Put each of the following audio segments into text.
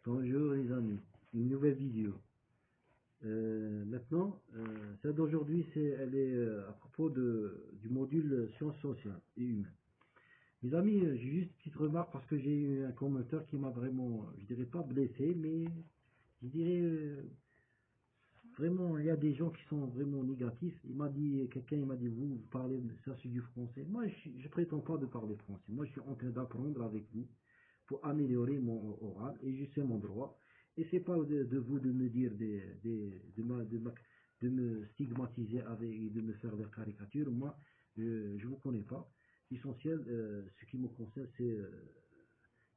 Bonjour les amis, une nouvelle vidéo. Maintenant, celle d'aujourd'hui, elle est à propos du module sciences sociales et humaines. Les amis, j'ai juste une petite remarque parce que j'ai eu un commentaire qui m'a vraiment, je dirais pas blessé, mais je dirais vraiment, il y a des gens qui sont vraiment négatifs. Quelqu'un il m'a dit, vous parlez, ça c'est du français. Moi, je prétends pas de parler français. Moi, je suis en train d'apprendre avec vous pour améliorer mon oral et je sais mon droit. Et c'est pas de vous de me dire de me stigmatiser avec et de me faire des caricatures. Moi, je vous connais pas. L'essentiel, ce qui me concerne, c'est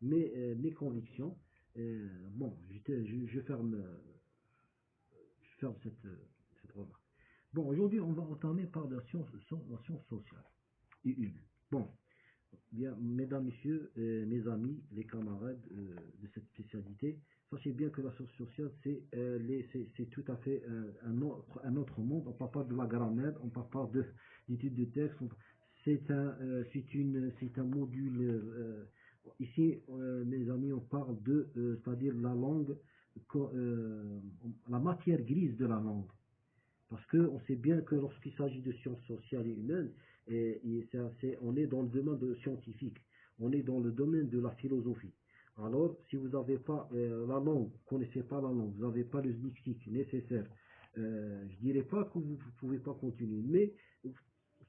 mes convictions. Bon, je ferme cette remarque. Bon, aujourd'hui, on va entamer par la science sociale et humaine. Bon, bien, mesdames, messieurs, mes amis, les camarades de cette spécialité, sachez bien que la science sociale, c'est tout à fait un autre monde. On ne parle pas de la grammaire, on ne parle pas d'études de texte. C'est un module. Ici, mes amis, on parle c'est-à-dire la langue, la matière grise de la langue. Parce qu'on sait bien que lorsqu'il s'agit de sciences sociales et humaines, on est dans le domaine scientifique, on est dans le domaine de la philosophie. Alors, si vous n'avez pas la langue, vous ne connaissez pas la langue, vous n'avez pas le lexique nécessaire, je ne dirais pas que vous ne pouvez pas continuer, mais vous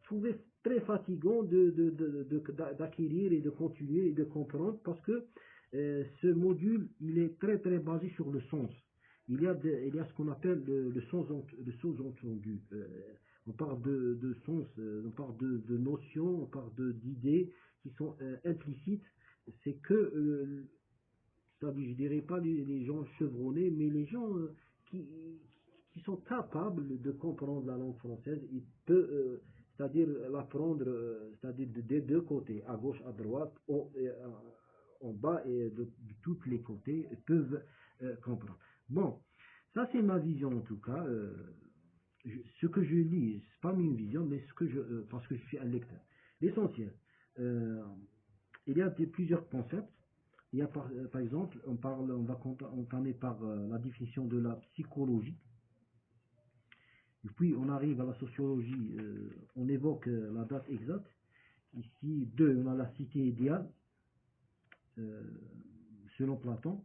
trouvez très fatigant d'acquérir et de continuer et de comprendre parce que ce module, il est très très basé sur le sens. Il y a ce qu'on appelle le sous-entendu. On parle de sens, on parle de notions, on parle d'idées qui sont implicites. C'est que, c'est-à-dire, je dirais pas les gens chevronnés, mais les gens qui sont capables de comprendre la langue française, ils peuvent, c'est-à-dire l'apprendre, c'est-à-dire des deux côtés, à gauche, à droite, en bas et de tous les côtés, peuvent comprendre. Bon, ça c'est ma vision en tout cas. Ce que je lis, c'est pas une vision, mais parce que je suis un lecteur. L'essentiel, il y a plusieurs concepts. Il y a par exemple, on va entamer par la définition de la psychologie. Et puis on arrive à la sociologie, on évoque la date exacte. Ici, on a la cité idéale, selon Platon.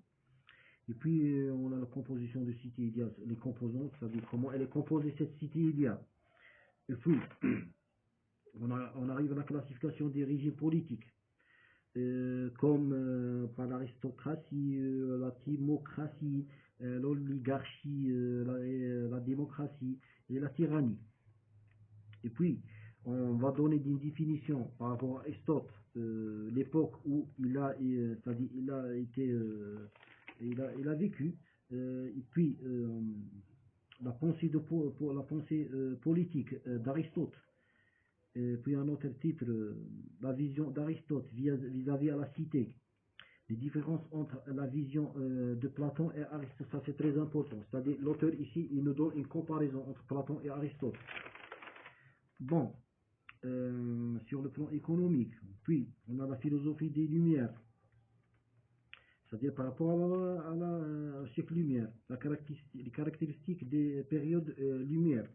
Et puis on a la composition de cité idéale, les composantes, c'est-à-dire comment elle est composée cette cité idéale. Et puis on arrive à la classification des régimes politiques. Comme par l'aristocratie, la démocratie, l'oligarchie, la démocratie et la tyrannie. Et puis, on va donner des définitions par rapport à Aristote, l'époque où il a été, il a vécu, et puis la pensée la pensée politique d'Aristote. Et puis un autre titre, la vision d'Aristote vis-à-vis à la cité. Les différences entre la vision de Platon et Aristote, ça c'est très important. C'est-à-dire l'auteur ici, il nous donne une comparaison entre Platon et Aristote. Bon, sur le plan économique, puis on a la philosophie des Lumières, c'est-à-dire par rapport au siècle Lumière, les caractéristiques des périodes Lumière.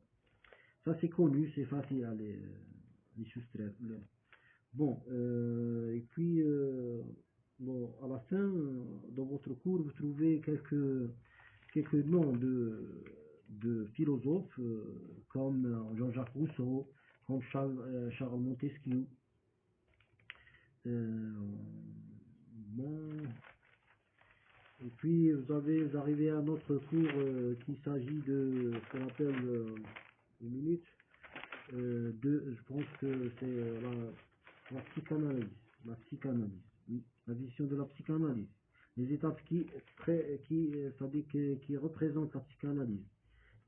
Ça c'est connu, c'est facile à les soustraire. Bon, et puis bon, à la fin, dans votre cours, vous trouvez quelques noms de philosophes comme Jean-Jacques Rousseau, comme Charles Montesquieu. Bon, et puis vous arrivez à un autre cours qui s'agit de ce qu'on appelle une minute. Je pense que c'est la psychanalyse. La psychanalyse, oui, la vision de la psychanalyse. Les étapes qui représentent la psychanalyse.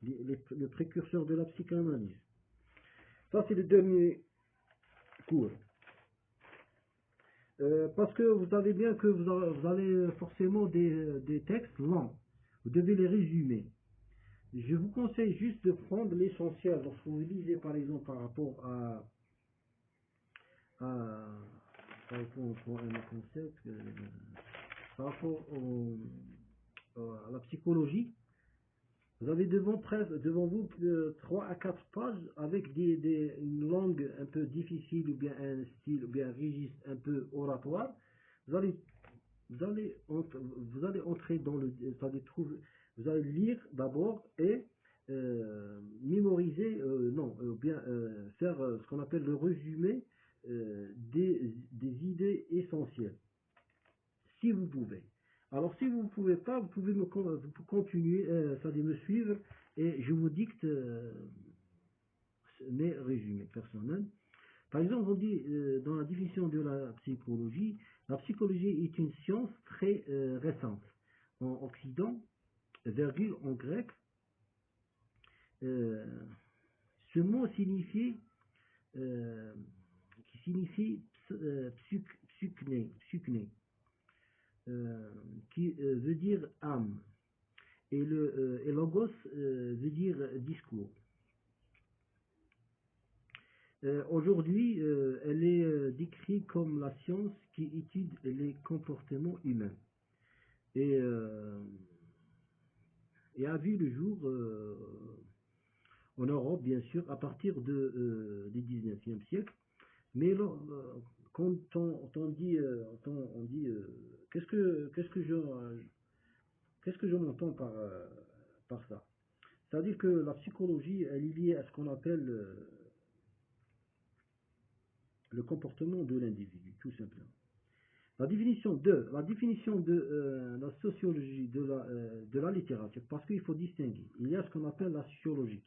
Le précurseur de la psychanalyse. Ça, c'est le dernier cours. Parce que vous savez bien que vous avez forcément des textes longs. Vous devez les résumer. Je vous conseille juste de prendre l'essentiel. Lorsque vous lisez par exemple par rapport par rapport au concept, par rapport la psychologie, vous avez devant vous 3 à 4 pages avec une langue un peu difficile ou bien un style ou bien un registre un peu oratoire. Vous allez, vous allez entrer dans vous allez lire d'abord et mémoriser, non, bien faire ce qu'on appelle le résumé des idées essentielles, si vous pouvez. Alors si vous ne pouvez pas, vous pouvez vous continuer, c'est-à-dire me suivre et je vous dicte mes résumés personnels. Par exemple, on dit dans la définition de la psychologie est une science très récente. En Occident, virgule en grec, euh, ce mot qui signifie psychné, qui veut dire âme, et logos veut dire discours. Aujourd'hui, elle est décrite comme la science qui étudie les comportements humains et, et a vu le jour en Europe, bien sûr, à partir du 19e siècle. Mais là, quand on dit, qu'est-ce que je m'entends par ça? C'est-à-dire que la psychologie, elle est liée à ce qu'on appelle le comportement de l'individu, tout simplement. La définition de la sociologie de la littérature, parce qu'il faut distinguer. Il y a ce qu'on appelle la sociologie,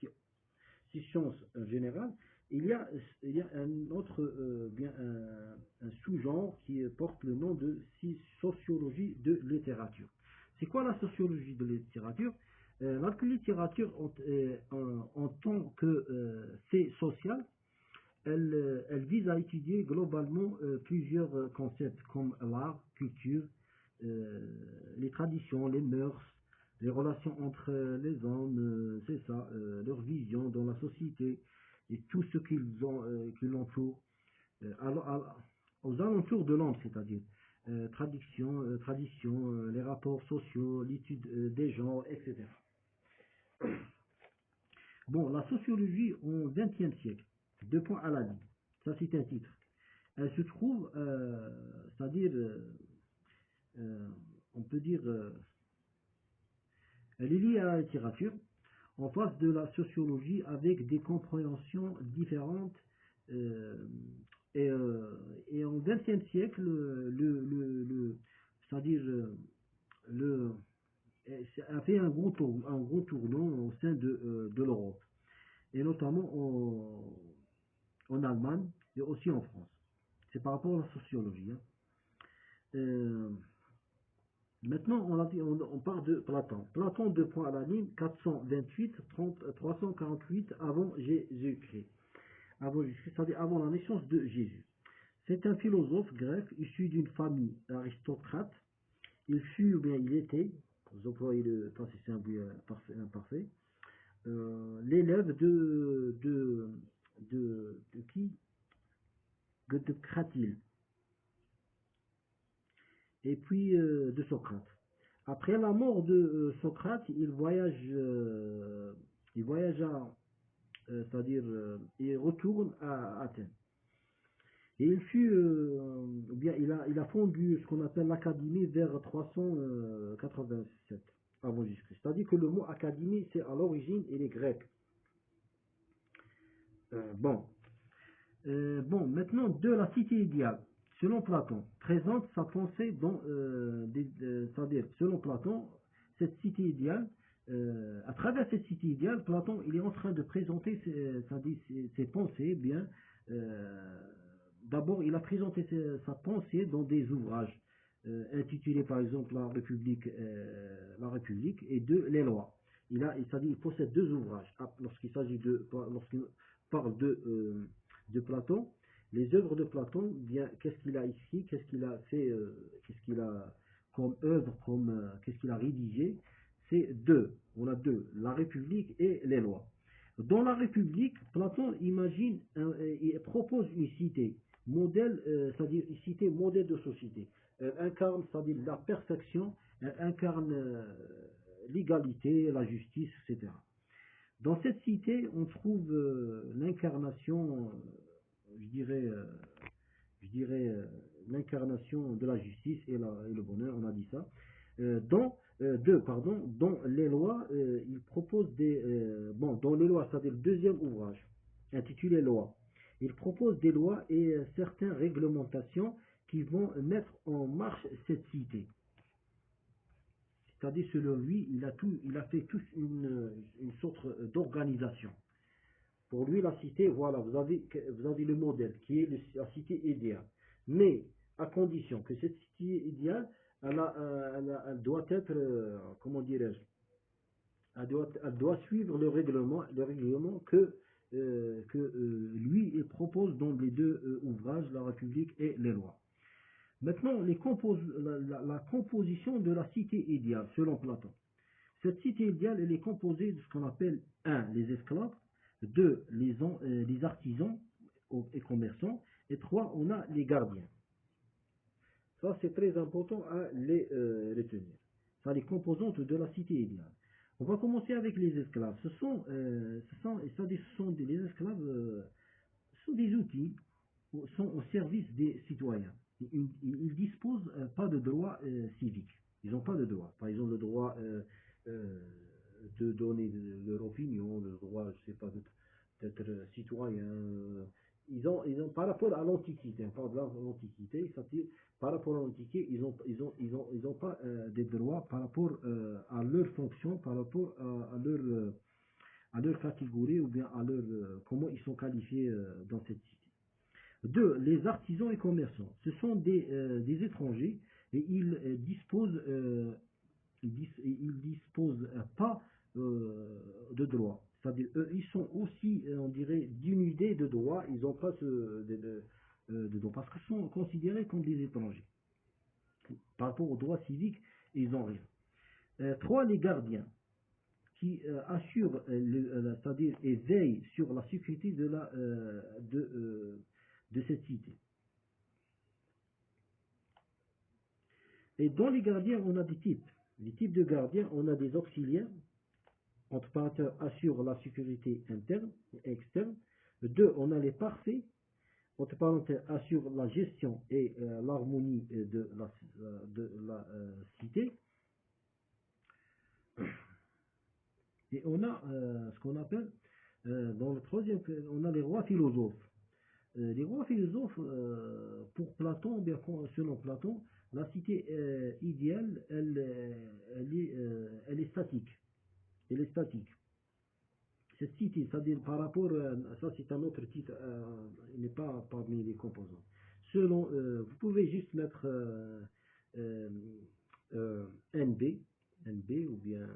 qui est science générale. Il y a un autre, bien un sous-genre qui porte le nom de sociologie de littérature. C'est quoi la sociologie de littérature? La littérature en tant que fait social, elle vise à étudier globalement plusieurs concepts comme l'art, culture, les traditions, les mœurs, les relations entre les hommes, c'est ça, leur vision dans la société et tout ce qui l'entoure, aux alentours de l'homme, c'est-à-dire tradition, les rapports sociaux, l'étude des genres, etc. Bon, la sociologie au XXe siècle, deux points à la ligne, ça c'est un titre. Elle se trouve, c'est-à-dire, on peut dire, elle est liée à la littérature, en face de la sociologie avec des compréhensions différentes. euh, et en XXe siècle, c'est-à-dire, le, a fait un gros tournant au sein de l'Europe, et notamment en Allemagne et aussi en France. C'est par rapport à la sociologie. Hein. Euh, Maintenant, on parle de Platon. Platon, 2 points à la ligne, 428, 348 avant Jésus-Christ. Avant Jésus-Christ, c'est-à-dire avant la naissance de Jésus. C'est un philosophe grec issu d'une famille aristocrate. Il fut, ou bien il était, vous employez le passé singulier imparfait, l'élève de qui? De Cratyle. Et puis de Socrate. Après la mort de Socrate, il voyagea, c'est-à-dire il retourne à Athènes. Et il a fondu ce qu'on appelle l'académie vers 387 avant Jésus-Christ. C'est-à-dire que le mot académie, c'est à l'origine, il est grec. Bon. Maintenant, de la cité idéale. Selon Platon, présente sa pensée c'est-à-dire, selon Platon, cette cité idéale, à travers cette cité idéale, Platon, il est en train de présenter ses pensées, bien, d'abord, il a présenté sa pensée dans des ouvrages, intitulés par exemple La République et les lois. C'est-à-dire, il possède deux ouvrages, lorsqu'il parle de Platon. Les œuvres de Platon, bien, qu'est-ce qu'il a écrit, qu'est-ce qu'il a fait, qu'est-ce qu'il a comme œuvre, qu'est-ce qu'il a rédigé, c'est deux. On a deux, la République et les lois. Dans la République, Platon il propose une cité modèle, c'est-à-dire une cité modèle de société. elle incarne, c'est-à-dire la perfection, elle incarne l'égalité, la justice, etc. Dans cette cité, on trouve l'incarnation, je dirais l'incarnation de la justice et le bonheur, on a dit ça. Dans les lois, il propose dans les lois, c'est-à-dire le deuxième ouvrage, intitulé Lois, il propose des lois et certaines réglementations qui vont mettre en marche cette cité. C'est-à-dire, selon lui, il a fait toute une sorte d'organisation. Pour lui, la cité, voilà, vous avez le modèle qui est la cité idéale. Mais à condition que cette cité idéale, elle doit être, comment dirais-je, elle doit suivre le règlement que lui il propose dans les deux ouvrages, La République et les lois. Maintenant, la composition de la cité idéale, selon Platon. Cette cité idéale, elle est composée de ce qu'on appelle 1. Les esclaves, 2. Les artisans et commerçants, et 3. On a les gardiens. Ça, c'est très important à les retenir. Ça, les composantes de la cité idéale. On va commencer avec les esclaves. Les esclaves sont des outils, sont au service des citoyens. Ils disposent pas de droits civiques. Ils n'ont pas de droits. Par exemple, le droit de donner leur opinion, le droit, je sais pas, d'être citoyen. Par rapport à l'Antiquité, on parle de l'Antiquité, par rapport à l'Antiquité, ils ont pas des droits par rapport à leur fonction, par rapport à leur catégorie ou bien à comment ils sont qualifiés dans cette cité. 2. Les artisans et commerçants. Ce sont des étrangers et ils disposent pas de droits. C'est-à-dire, eux, ils sont aussi, on dirait, dénudés de droits. Ils n'ont pas de droits parce qu'ils sont considérés comme des étrangers. Par rapport aux droits civiques, ils n'ont rien. 3. Les gardiens qui assurent, c'est-à-dire, et veillent sur la sécurité de cette cité. Et dans les gardiens, on a des types. Les types de gardiens, on a des auxiliaires, entre parenthèses, assurent la sécurité interne et externe. 2, on a les parfaits, entre parenthèses, assurent la gestion et l'harmonie de la cité. Et on a ce qu'on appelle, dans le troisième, on a les rois philosophes. Les rois philosophes, pour Platon, bien selon Platon, la cité idéale, elle est statique. Elle est statique. Cette cité, c'est-à-dire par rapport, ça c'est un autre titre, il n'est pas parmi les composants. Vous pouvez juste mettre NB ou bien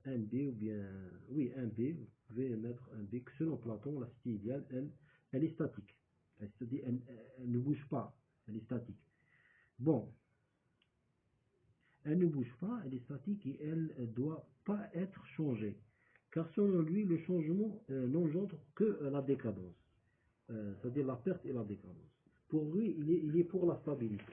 NB, vous pouvez mettre un B. Selon Platon, la cité idéale, elle est statique. Elle ne bouge pas, elle est statique. Bon, elle ne bouge pas, elle est statique et elle ne doit pas être changée. Car selon lui, le changement n'engendre que la décadence. C'est-à-dire la perte et la décadence. Pour lui, il est pour la stabilité.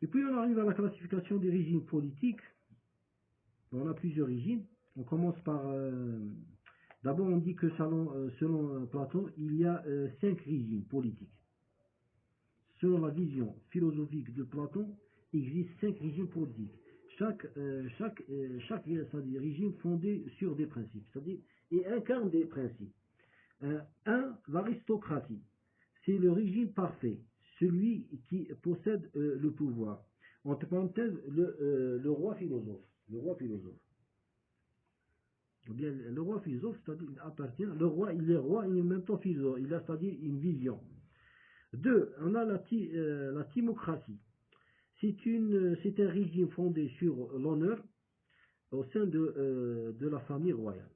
Et puis on arrive à la classification des régimes politiques. On a plusieurs régimes. On commence par... D'abord, on dit que selon Platon, il y a 5 régimes politiques. Selon la vision philosophique de Platon, il existe 5 régimes politiques. Chaque régime fondé sur des principes, c'est-à-dire il incarne des principes. 1. L'aristocratie. C'est le régime parfait, celui qui possède le pouvoir. Entre parenthèses, le roi philosophe. Le roi philosophe. Bien, le roi philosophe, c'est-à-dire il appartient. Le roi, il est roi, il est en même temps philosophe. Il a, c'est-à-dire une vision. 2. On a la timocratie. C'est un régime fondé sur l'honneur au sein de la famille royale.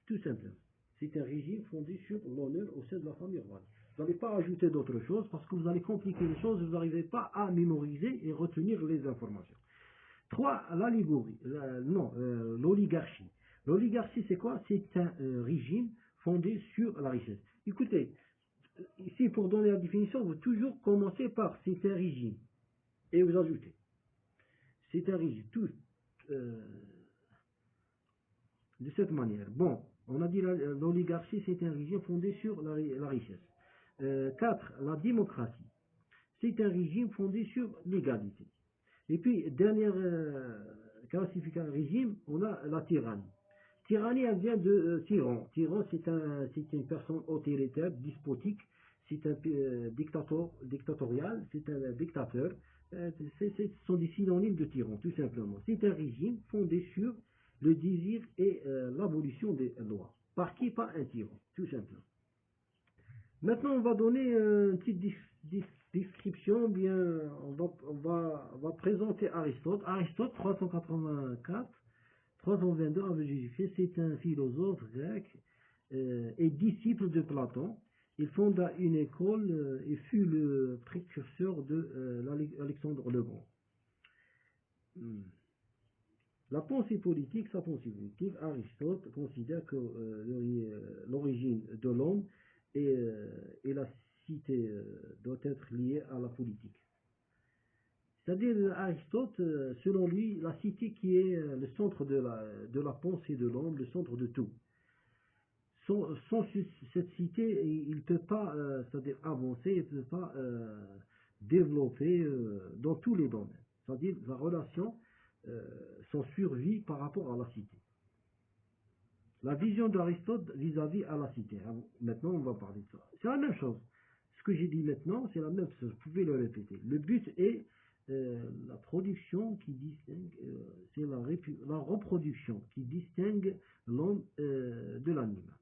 Tout simplement. C'est un régime fondé sur l'honneur au sein de la famille royale. Vous n'allez pas ajouter d'autres choses parce que vous allez compliquer les choses, vous n'arrivez pas à mémoriser et retenir les informations. 3. L'oligarchie. L'oligarchie, c'est quoi? C'est un régime fondé sur la richesse. Écoutez, ici, pour donner la définition, vous toujours commencer par c'est un régime. Et vous ajoutez. C'est un régime. Tout, euh, de cette manière. Bon, on a dit l'oligarchie, c'est un régime fondé sur la richesse. 4. La démocratie. C'est un régime fondé sur l'égalité. Et puis, dernière classification régime, on a la tyrannie. Tyrannie, elle vient de tyran. Tyran, c'est une personne autoritaire, despotique, c'est un dictatorial, c'est un dictateur. Ce sont des synonymes de tyran, tout simplement. C'est un régime fondé sur le désir et l'abolition des lois. Par qui? Par un tyran, tout simplement. Maintenant, on va donner une petite description, bien, on va présenter Aristote. Aristote, 384, 322 avant Jésus-Christ, c'est un philosophe grec et disciple de Platon. Il fonda une école et fut le précurseur de Alexandre le Grand. La pensée politique, sa pensée politique, Aristote considère que l'origine de l'homme et la cité doit être liée à la politique. C'est-à-dire, Aristote, selon lui, la cité qui est le centre de la pensée de l'homme, le centre de tout. Sans cette cité, il ne peut pas c'est-à-dire avancer, il ne peut pas développer dans tous les domaines. C'est-à-dire la relation, son survie par rapport à la cité. La vision d'Aristote vis-à-vis à la cité. Maintenant, on va parler de ça. C'est la même chose. Ce que j'ai dit maintenant, c'est la même chose. Vous pouvez le répéter. Le but est la production qui distingue, c'est la reproduction qui distingue l'homme de l'animal.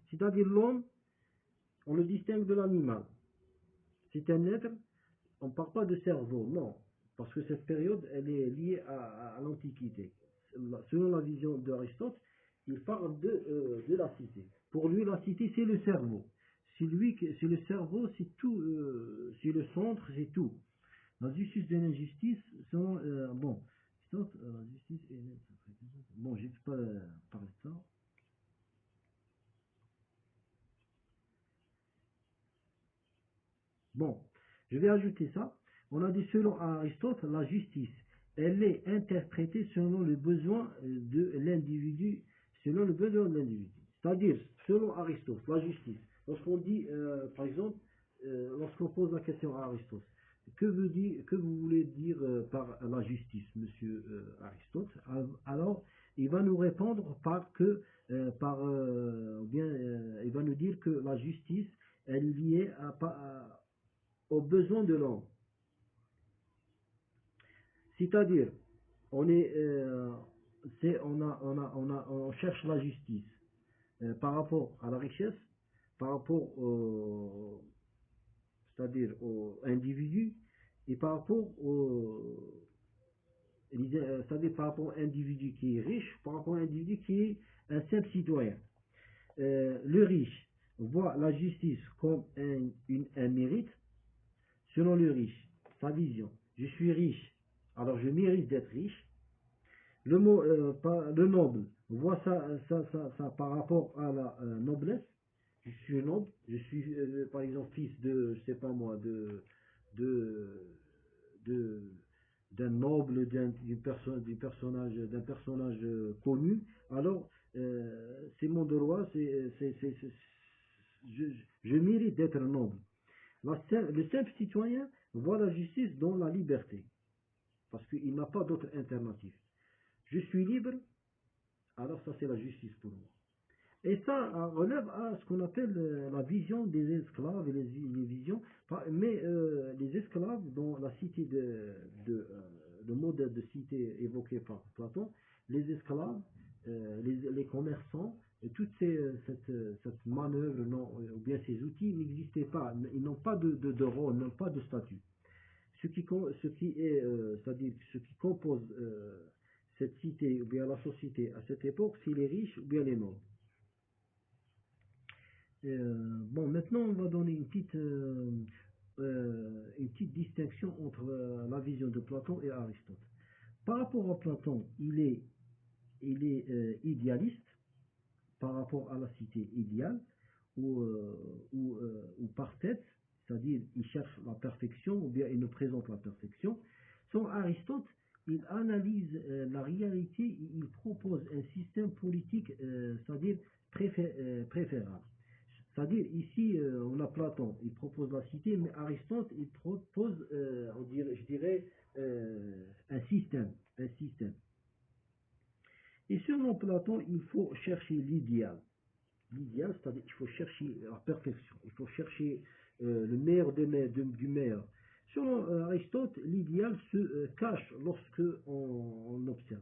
C'est-à-dire l'homme, on le distingue de l'animal. C'est un être, on ne parle pas de cerveau, non. Parce que cette période, elle est liée à l'Antiquité. Selon la vision d'Aristote, il parle de la cité. Pour lui, la cité, c'est le cerveau. C'est le cerveau, c'est tout, c'est le centre, c'est tout. La justice et l'injustice sont, bon, la justice et bon, je ne vais pas parler de ça. Bon, je vais ajouter ça. On a dit selon Aristote, la justice, elle est interprétée selon le besoin de l'individu, selon le besoin de l'individu. C'est-à-dire, selon Aristote, la justice. Lorsqu'on dit, par exemple, lorsqu'on pose la question à Aristote, que vous voulez dire par la justice, monsieur Aristote? Alors, il va nous répondre il va nous dire que la justice, elle est liée aux besoins de l'homme. C'est-à-dire, on cherche la justice par rapport à la richesse, par rapport c'est-à-dire aux individus, et par rapport c'est-à-dire par rapport à un individu qui est riche, par rapport à un individu qui est un simple citoyen. Le riche voit la justice comme un mérite, selon le riche, sa vision. Je suis riche, alors je mérite d'être riche. Le noble voit ça par rapport à la noblesse. Je suis noble, je suis par exemple fils de, je sais pas moi, de, de- d'un noble, d'un personnage connu. Alors, c'est mon droit, je, je mérite d'être noble. Le simple citoyen voit la justice dans la liberté, parce qu'il n'a pas d'autre alternative. Je suis libre, alors ça c'est la justice pour moi. Et ça relève à ce qu'on appelle la vision des esclaves et les visions. Mais les esclaves dans la cité le modèle de cité évoqué par Platon, les esclaves, les commerçants, et toute cette manœuvre, non, ou bien ces outils n'existaient pas. Ils n'ont pas de rôle, n'ont pas de statut. C'est-à-dire ce qui compose cette cité ou bien la société à cette époque, c'est les riches ou bien les nobles. Bon, maintenant on va donner une petite distinction entre la vision de Platon et Aristote. Par rapport à Platon, il est idéaliste par rapport à la cité idéale, ou par tête, c'est-à-dire il cherche la perfection ou bien il nous présente la perfection. Selon Aristote, il analyse la réalité et il propose un système politique, c'est-à-dire préférable. C'est-à-dire ici, on a Platon, il propose la cité, mais Aristote, il propose, je dirais, un système, un système. Et selon Platon, il faut chercher l'idéal. L'idéal, c'est-à-dire qu'il faut chercher la perfection, il faut chercher le meilleur du meilleur. Selon Aristote, l'idéal se cache lorsque on observe.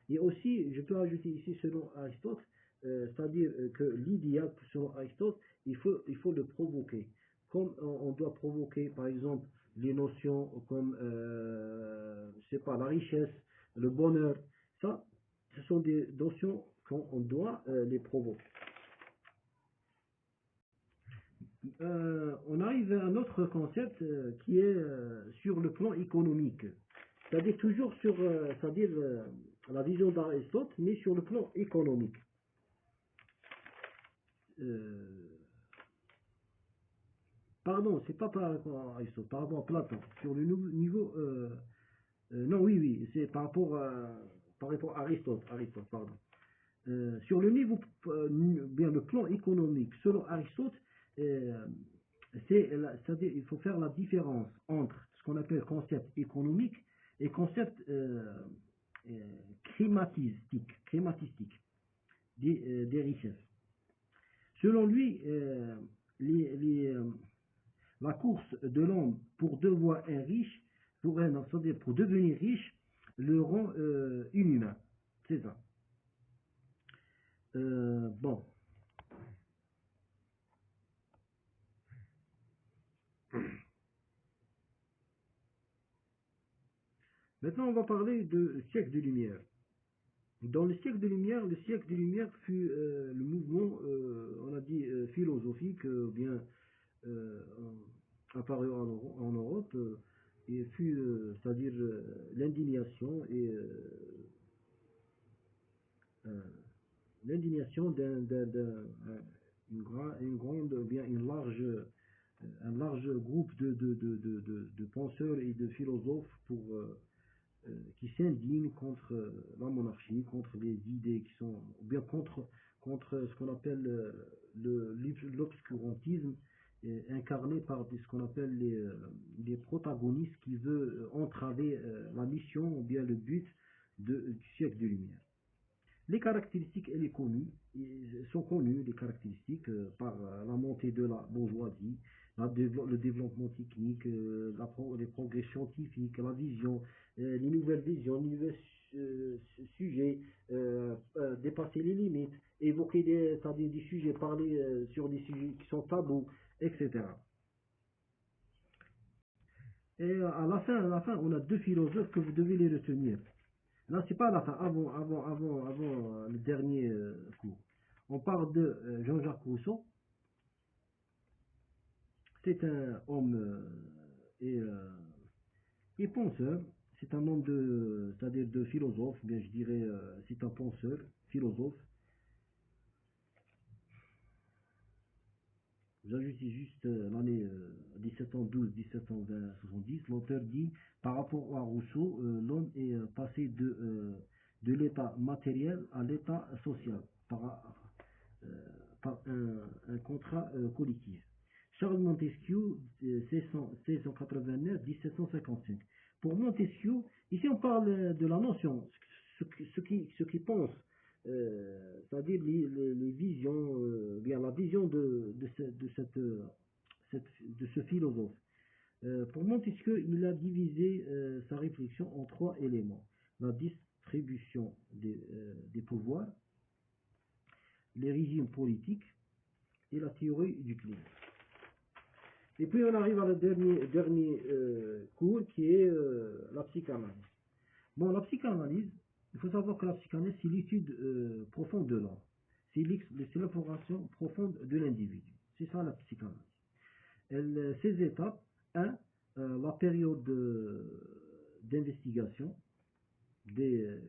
Et aussi, je peux ajouter ici, selon Aristote, c'est-à-dire que l'idéal, selon Aristote, il faut le provoquer. Comme on doit provoquer, par exemple, les notions comme, je sais pas, la richesse, le bonheur, ça, ce sont des notions qu'on doit les provoquer. On arrive à un autre concept qui est sur le plan économique. C'est-à-dire toujours sur la vision d'Aristote, mais sur le plan économique. Pardon, c'est pas par rapport à Aristote, par rapport à Platon. Sur le niveau... non, oui, c'est par rapport à Aristote, pardon. Sur le niveau, bien le plan économique, selon Aristote, c'est-à-dire il faut faire la différence entre ce qu'on appelle concept économique et concept crématistique des richesses. Selon lui, la course de l'homme pour devenir un riche, c'est-à-dire pour devenir riche, le rend inhumain. C'est ça. Bon. Maintenant, on va parler de siècle de lumière. Dans le siècle de lumière fut le mouvement, on a dit philosophique, bien apparu en Europe, et fut, c'est-à-dire l'indignation et l'indignation une grande, bien un large groupe de penseurs et de philosophes qui s'indignent contre la monarchie, contre les idées qui sont, ou bien contre ce qu'on appelle l'obscurantisme, incarné par ce qu'on appelle les protagonistes qui veulent entraver la mission ou bien le but du siècle de lumière. Les caractéristiques, sont connues, les caractéristiques par la montée de la bourgeoisie, le développement technique, les progrès scientifiques, la vision, les nouvelles visions, les nouveaux sujets, dépasser les limites, évoquer des sujets, parler sur des sujets qui sont tabous, etc. Et à la fin, on a deux philosophes que vous devez les retenir. Là, c'est pas à la fin, avant le dernier cours. On parle de Jean-Jacques Rousseau. C'est un homme et penseur. C'est un homme c'est-à-dire de philosophe, bien je dirais, c'est un penseur, philosophe. J'ajoute juste l'année 1712, 1720, 70. L'auteur dit, par rapport à Rousseau, l'homme est passé de l'état matériel à l'état social par un contrat collectif. Charles Montesquieu, 1689, 1755. Pour Montesquieu, ici on parle de la notion, ce qui pense, c'est-à-dire les visions, bien la vision de ce philosophe. Pour Montesquieu, il a divisé sa réflexion en trois éléments: la distribution des pouvoirs, les régimes politiques et la théorie du climat. Et puis on arrive à le dernier cours qui est la psychanalyse. Bon, la psychanalyse, il faut savoir que la psychanalyse, c'est l'étude profonde de l'homme. C'est l'exploration profonde de l'individu. C'est ça la psychanalyse. Ces étapes: 1. La période d'investigation des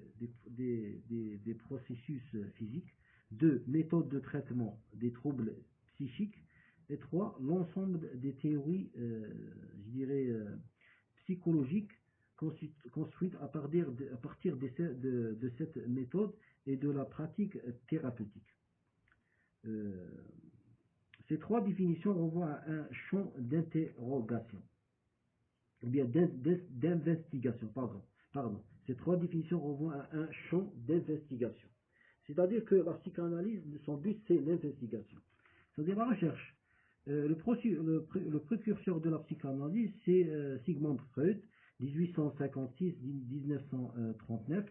processus physiques. 2. Méthode de traitement des troubles psychique. Et 3, l'ensemble des théories, je dirais, psychologiques construites à partir de cette méthode et de la pratique thérapeutique. Ces 3 définitions renvoient à un champ d'interrogation, ou bien d'investigation, pardon. Ces 3 définitions renvoient à un champ d'investigation. C'est-à-dire que la psychanalyse, son but, c'est l'investigation. C'est-à-dire la recherche. Le précurseur de la psychanalyse, c'est Sigmund Freud, 1856-1939.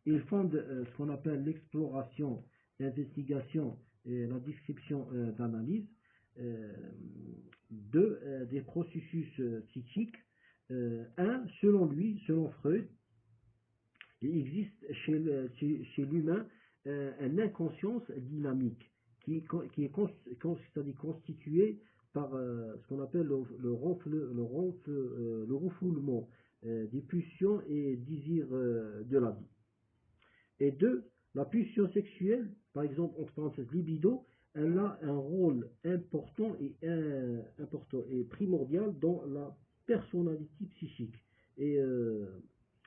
Il fonde ce qu'on appelle l'exploration, l'investigation et la description d'analyse des processus psychiques. Selon Freud, il existe chez l'humain une inconscience dynamique qui est constituée par ce qu'on appelle le refoulement des pulsions et désirs de la vie. Et 2, la pulsion sexuelle, par exemple, entre parenthèses, libido, elle a un rôle important et primordial dans la personnalité psychique et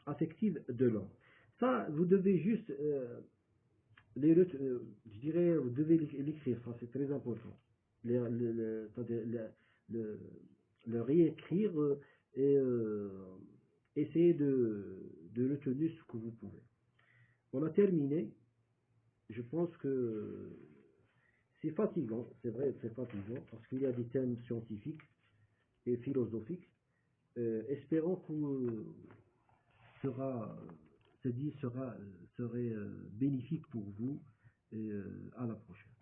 affective de l'homme. Ça, vous devez juste, je dirais, vous devez l'écrire, ça c'est très important. Le réécrire et essayer de le tenir ce que vous pouvez. On a terminé. Je pense que c'est fatigant, c'est vrai, c'est fatigant, parce qu'il y a des thèmes scientifiques et philosophiques. Espérons que ce livre serait bénéfique pour vous et à la prochaine.